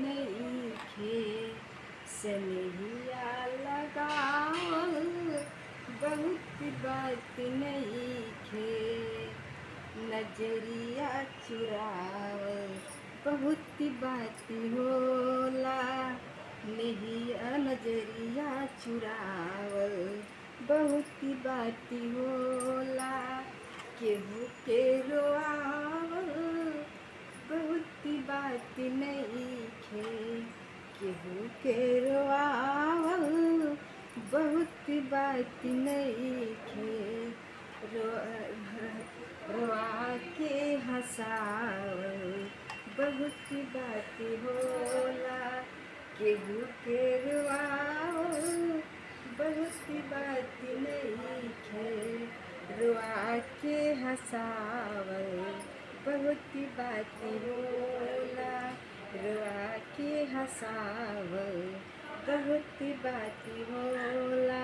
नइखे, सनहिया लगावल बहुत बात नइखे, नजरिया चुरावल बहुत बात होला, नहिया नजरिया चुरावल बहुत बात होला, केहू के रोआवल बहुत बात नइखे, केहू के रोआवल बहुत बात नइखे, रोआ के हंसावल बहुत बात होला, केहू के रोआवल बहुत बात नइखे, रोआ के हंसावल बहुत बात होला, रोआ के हंसावल बहुत बात होला।